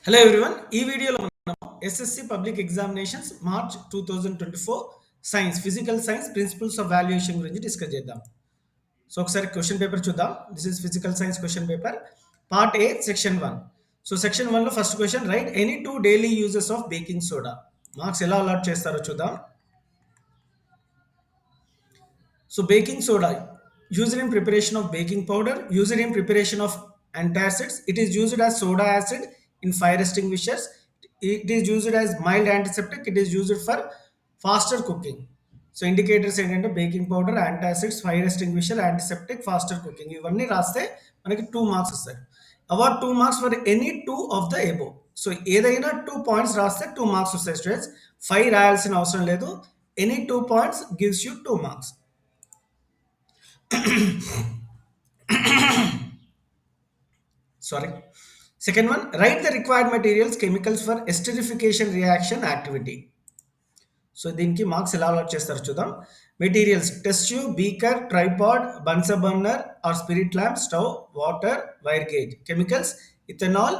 Hello everyone. ఈ వీడియోలో మనం SSC public examinations March 2024 science physical science principles of valuation గురించి డిస్కస్ చేద్దాం. సో ఒకసారి క్వశ్చన్ పేపర్ చూద్దాం. This is physical science question paper part A section 1. So section 1 లో first question, write any two daily uses of baking soda. Marks ఎలా allot చేస్తారో చూద్దాం. So baking soda used in preparation of baking powder, used in preparation of antacids. It is used as soda acid in fire extinguishers. It is used as mild antiseptic. It is used for faster cooking. So indicators ఏంటంటే baking powder, antacids, fire extinguisher, antiseptic, faster cooking, ఇవన్నీ రాస్తే మనకి 2 marks వస్తాయి. Award 2 marks for any 2 of the above. So ఏదైనా 2 points రాస్తే 2 marks వస్తాయి students. 5 రాయాల్సిన అవసరం లేదు. Any 2 points gives you 2 marks. Sorry. Second one, write the required materials, chemicals for esterification reaction activity. So దీనికి మార్క్స్ ఎలా allot చేస్తారు చూద్దాం. Materials test tube, beaker, tripod, bunsen burner or spirit lamp, stove, water, wire gauze. Chemicals ethanol,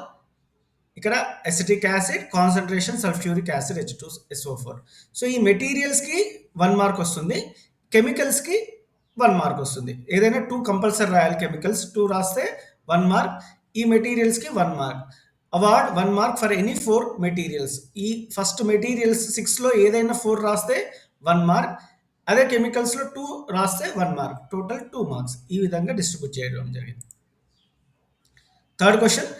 ఇక్కడ acetic acid, concentration sulphuric acid H2SO4. So ఈ మెటీరియల్స్కి 1 mark వస్తుంది, కెమికల్స్కి 1 mark వస్తుంది. ఏదైనా 2 కంపల్సరీ రాయాలి. కెమికల్స్ 2 రాస్తే 1 మార్క్, ఈ మెటీరియల్స్కి 1 mark. Award 1 mark for any 4 materials. ఈ ఫస్ట్ మెటీరియల్స్ 6లో ఏదైనా 4 రాస్తే 1 మార్క్, అదే కెమికల్స్లో 2 రాస్తే 1 మార్క్, టోటల్ 2 మార్క్స్. ఈ విధంగా డిస్ట్రిబ్యూట్ చేయడం జరిగింది. Third question,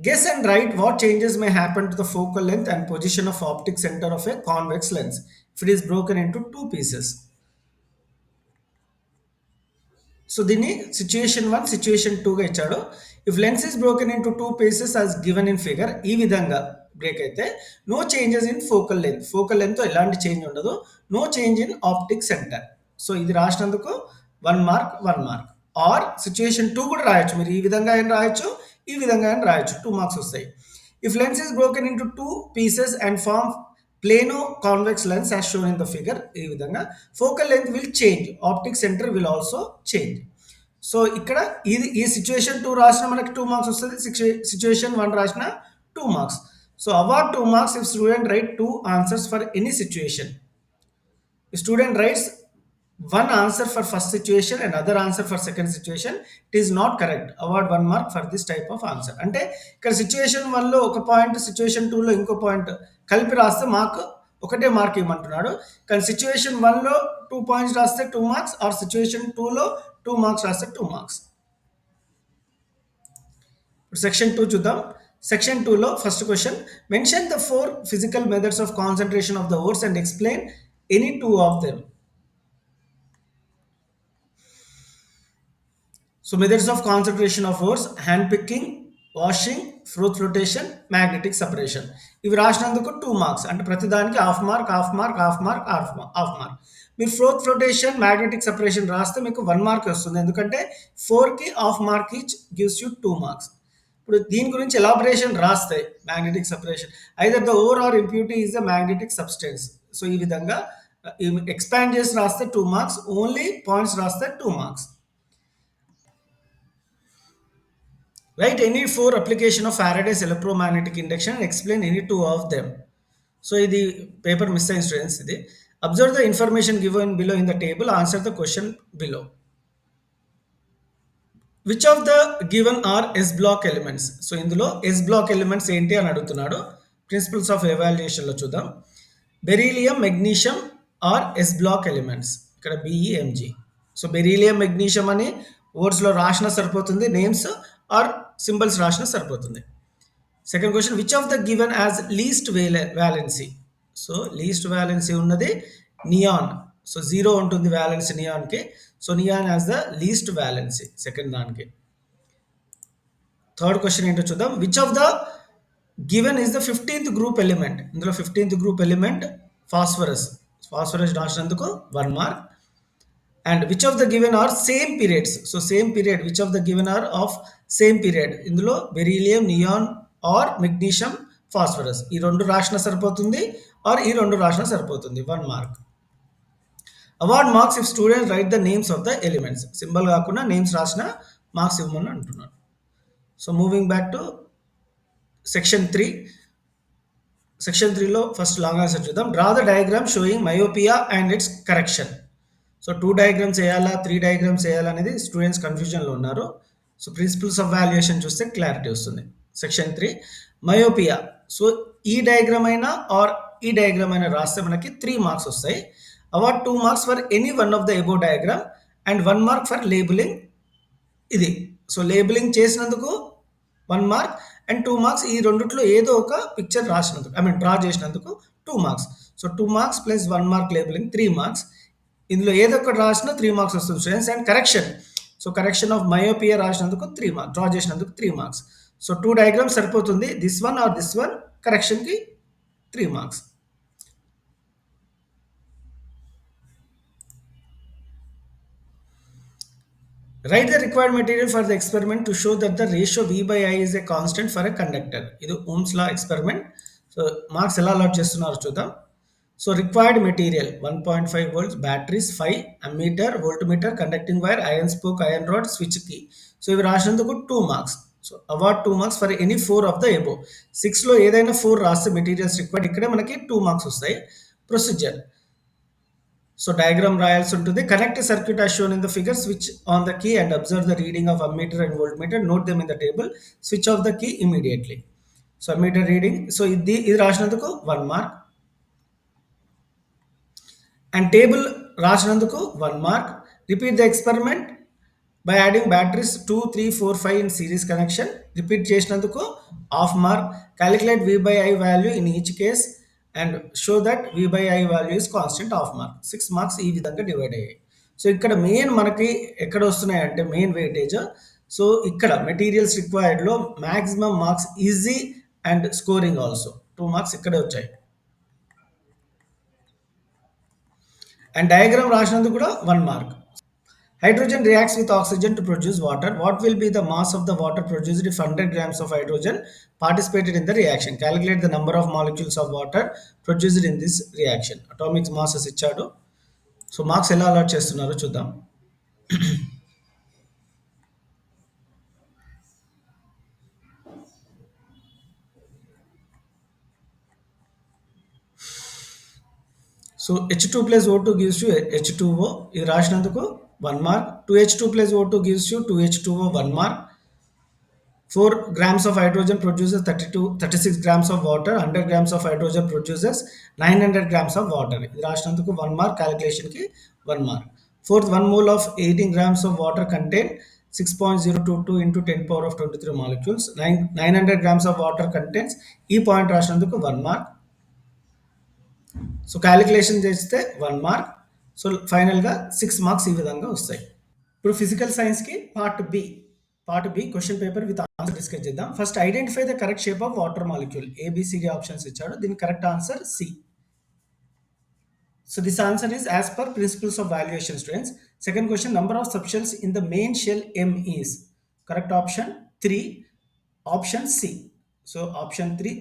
guess and write what changes may happen to the focal length and position of optic center of a convex lens if it is broken into 2 pieces. So దీన్ని situation 1, situation 2గా ఇచ్చాడు. If lens is broken into 2 pieces as given in figure, ఈ విధంగా break అయితే no changes in focal length, focal length ఎలాంటి change ఉండదు. No change in optic centre. So ఇది రాసినందుకు 1 మార్క్, 1 మార్క్. ఆర్ సిచ్యుయేషన్ 2 కూడా రాయొచ్చు, మీరు ఈ విధంగా అయినా రాయొచ్చు, ఈ విధంగా అయినా రాయొచ్చు, 2 మార్క్స్ వస్తాయి. If lens is broken into 2 pieces and form plano convex lens as shown in the figure, ఈ విధంగా focal length will change, optic centre will also change. So ఇక్కడ ఈ సిచ్యుయేషన్ 2 రాసిన మనకి 2 మార్క్స్ వస్తుంది, సిచ్యుయేషన్ 1 రాసిన 2 marks. So award 2 marks if student right 2 answers for any situation. Student rights 1 answer for first situation and other answer for second situation, it is not correct. Award 1 mark for this type of answer. అంటే ఇక్కడ situation 1లో ఒక point, situation 2లో ఇంకో point కలిపి రాస్తే mark ఒకటే mark ఇవ్వమంటున్నాడు. కానీ సిచ్యుయేషన్ 1లో 2 పాయింట్స్ రాస్తే 2 మార్క్స్, ఆర్ సిచ్యుయేషన్ 2లో 2 మార్క్స్ రాస్తే 2 మార్క్స్. ఇప్పుడు సెక్షన్ 2 చూద్దాం. సెక్షన్ 2లో first question, mention the 4 physical methods of concentration of the ఓర్స్ and explain any 2 of them. So methods of concentration of ఓర్స్, hand picking, washing, fruit flotation, magnetic separation. ఇవి రాసినందుకు 2 marks. అంటే ప్రతిదానికి half mark, half mark, half mark, half mark. మీరు fruit flotation, magnetic separation రాస్తే మీకు 1 mark వస్తుంది, ఎందుకంటే 4కి half mark each gives you 2 marks. ఇప్పుడు దీని గురించి ఎలాబరేషన్ రాస్తే magnetic separation, either the ore or impurity is the magnetic substance. So ఈ విధంగా ఎక్స్పాండ్ చేసి రాస్తే 2 మార్క్స్, ఓన్లీ పాయింట్స్ రాస్తే 2 marks. Write any 4 application of Faraday's electromagnetic induction and explain any 2 of them. So ఇది paper miss అయిన students ఇది. Observe the information given below in the table, answer the question below. Which of the given are S block elements? So ఇందులో S block elements ఏంటి అని అడుగుతున్నాడు. Principles of ఎవాల్యుయేషన్లో చూద్దాం. Beryllium, magnesium are S block elements. ఇక్కడ BeMg. So beryllium, magnesium అని వర్డ్స్లో రాసినా సరిపోతుంది, నేమ్స్ ఆర్ సింబల్స్ రాసినా సరిపోతుంది. Second question, which of the given has least valency. So least valency ఉన్నది నియాన్. సో 0 ఉంటుంది వ్యాలెన్సీ నియాన్కి. So neon has the least valency second దానికి. థర్డ్ క్వశ్చన్ ఏంటో చూద్దాం. Which of the given is the 15th group element. ఇందులో 15th group element phosphorus. Phosphorus రాసినందుకు 1 mark. And which of the given are same periods? So same period, which of the given are of same period? ఇందులో beryllium, neon or magnesium, phosphorus. ఈ 2 రాసిన సరిపోతుంది, are ఈ 2 రాసిన సరిపోతుంది, 1 mark. Award marks if students write the names of the elements. Symbol కాకుండా names రాసిన marks ఇవ్వమని అంటున్నాను. So moving back to section 3 section 3లో ఫస్ట్ లాంగ్ ఆన్సర్ చూద్దాం. Draw the diagram showing myopia and its correction. So 2 diagrams ఎయాలా? 3 diagrams ఎయాలా? అనేది students కన్‌ఫ్యూజన్‌లో ఉన్నారు. సో ప్రిన్సిపల్స్ ఆఫ్ వాల్యుయేషన్ చూస్తే క్లారిటీ వస్తుంది. Section 3 myopia. సో ఈ డయాగ్రామ్ అయినా ఆర్ ఈ డయాగ్రామ్ అయినా రాస్తే మనకి 3 మార్క్స్ వస్తాయి. Award 2 marks for any one of the above diagram and 1 mark for labelling ఇది. సో లేబులింగ్ చేసినందుకు 1 మార్క్ అండ్ 2 మార్క్స్ ఈ రెండిట్లో ఏదో ఒక పిక్చర్ రాసినందుకు డ్రా చేసినందుకు 2 marks. So 2 marks plus 1 mark labelling 3 marks. ఇందులో ఏదో ఒకటి రాసినా 3 మార్క్స్ వస్తుంది students. And correction. So correction of myopia రాసినందుకు 3 మార్క్స్. డ్రా చేసినందుకు 3 మార్క్స్. సో 2 డయాగ్రామ్స్ సరిపోతుంది. This one or this one. కరెక్షన్‌కి 3 marks. Write the required material for the experiment to show that the ratio V by I is a constant for a conductor. ఇది Ohm's law experiment. So marks ఎలా allot చేస్తున్నారో చూద్దాం. So required material 1.5 volts, batteries 5, ammeter, voltmeter, conducting wire, iron spoke, iron rod, switch key. So ఇవి రాసినందుకు 2 marks. So award 2 marks for any 4 of the above. 6లో ఏదైనా 4 రాస్తే materials required ఇక్కడే మనకి 2 మార్క్స్ వస్తాయి. ప్రొసీజర్. సో డయాగ్రామ్ రాయాల్సి ఉంటుంది. Connect circuit as shown in the figure. Switch on the key and observe the reading of ammeter and voltmeter. Note them in the table. Switch off the key immediately. So ammeter reading. So ఇది రాసినందుకు 1 mark. And table రాసినందుకు 1 mark. Repeat the experiment by adding batteries 2, 3, 4, 5 in series connection. Repeat చేసినందుకు half mark. Calculate V by I value in each case and show that V by I value is constant half mark. 6 marks ఈ విధంగా divide అయ్యాయి. So ఇక్కడ main మనకి ఎక్కడ వస్తున్నాయంటే main weightage. So ఇక్కడ materials రిక్వైర్డ్లో maximum marks easy and scoring also 2 marks ఇక్కడే వచ్చాయి. అండ్ డయాగ్రామ్ రాసినందుకు కూడా 1 mark. Hydrogen reacts with oxygen to produce water. What will be the mass of the water produced if 100 grams of hydrogen participated in the reaction? Calculate the number of molecules of water produced in this reaction. Atomic masses ఇచ్చాడు. So marks ఎలా allot చేస్తున్నారో చూద్దాం. So H2 plus O2 gives you H2O. ఇది రాసినందుకు 1 mark. 2H2 plus O2 gives you 2H2O, 1 mark. 4 grams of hydrogen produces 36 grams of water. 100 grams of hydrogen produces 900 grams of water. ఇది రాసినందుకు 1 mark. క్యాలిక్యులేషన్కి 1 mark. Fourth, 1 mole of 18 grams of water contain 6.022 into 10 power of 23 molecules. 900 grams of water contains ఈ point రాసినందుకు 1 mark. So calculation చేస్తే 1 mark. So ఫైనల్గా 6 marks ఈ విధంగా వస్తాయి. ఇప్పుడు physical సైన్స్కి part B question paper with answer discuss చేద్దాం. First identify the correct shape of water molecule. A B C D options ఇచ్చాడు. దీని correct answer C. So this answer is as per principles of valuation, students. Second question, number of subshells in the main shell M is. Correct option 3. Option C. So option 3.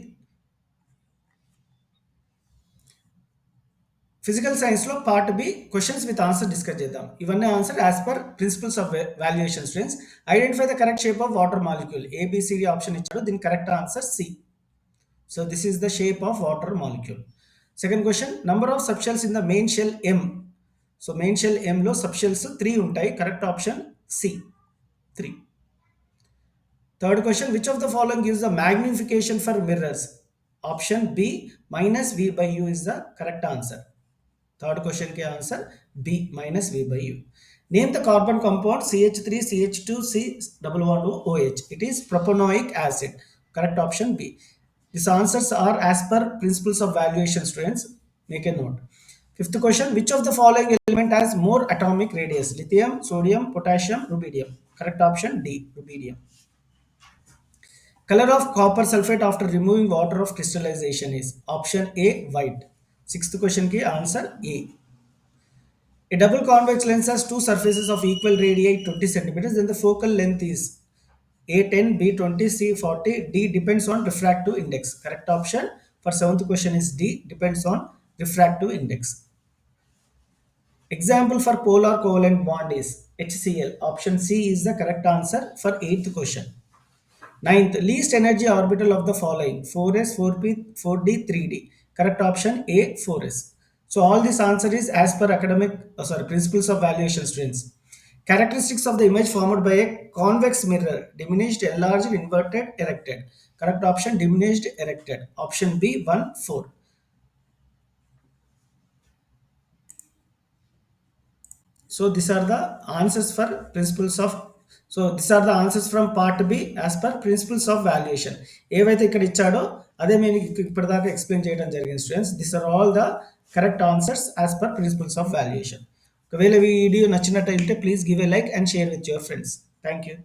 Physical సైన్స్లో part B questions with answer discuss చేద్దాం. ఇవన్నీ answer as per principles of valuation students. Identify the correct shape of water molecule. A B C D option ఇచ్చాడు. దీని correct answer C. So this is the shape of water molecule. Second question, number of subshells in the main shell M. So main shell ఎంలో subshells 3 ఉంటాయి. Correct option C, 3. Third question, which of the following gives the magnification for mirrors. Option B -V/U is the correct answer. Third question కి answer B -V/U. Name the carbon compound CH3 CH2 C11OH. It is propanoic acid. Correct option B. These answers are as per principles of valuation, students. Make a note. Fifth question, which of the following element has more atomic radius? Lithium, sodium, potassium, rubidium. Correct option D, rubidium. Color of copper sulfate after removing water of crystallization is. Option A, white. Sixth question ki answer A. A double convex lens has two surfaces of equal radii 20 centimeters. Then the focal length is A10, B20, C40. D depends on refractive index. Correct option for seventh question is D, depends on refractive index. Example for polar covalent bond is HCl. Option C is the correct answer for eighth question. Ninth, least energy orbital of the following: 4s, 4p, 4d, 3d. Correct option A, 4s. So all this answer is as per academic, principles of valuation, students. Characteristics of the image formed by a convex mirror: diminished, enlarged, inverted, erected. Correct option: diminished, erected. Option B, 1, 4. So these are the answers for principles of, so these are the answers from part B as per principles of valuation. ఏవైతే ఇక్కడ ఇచ్చాడో అదే నేను ఇప్పటిదాకా explain చేయడం జరిగింది students. This are all the correct answers as per principles of valuation. ఒకవేళ ఈ వీడియో నచ్చినట్టయితే please give a like and share with your friends. Thank you.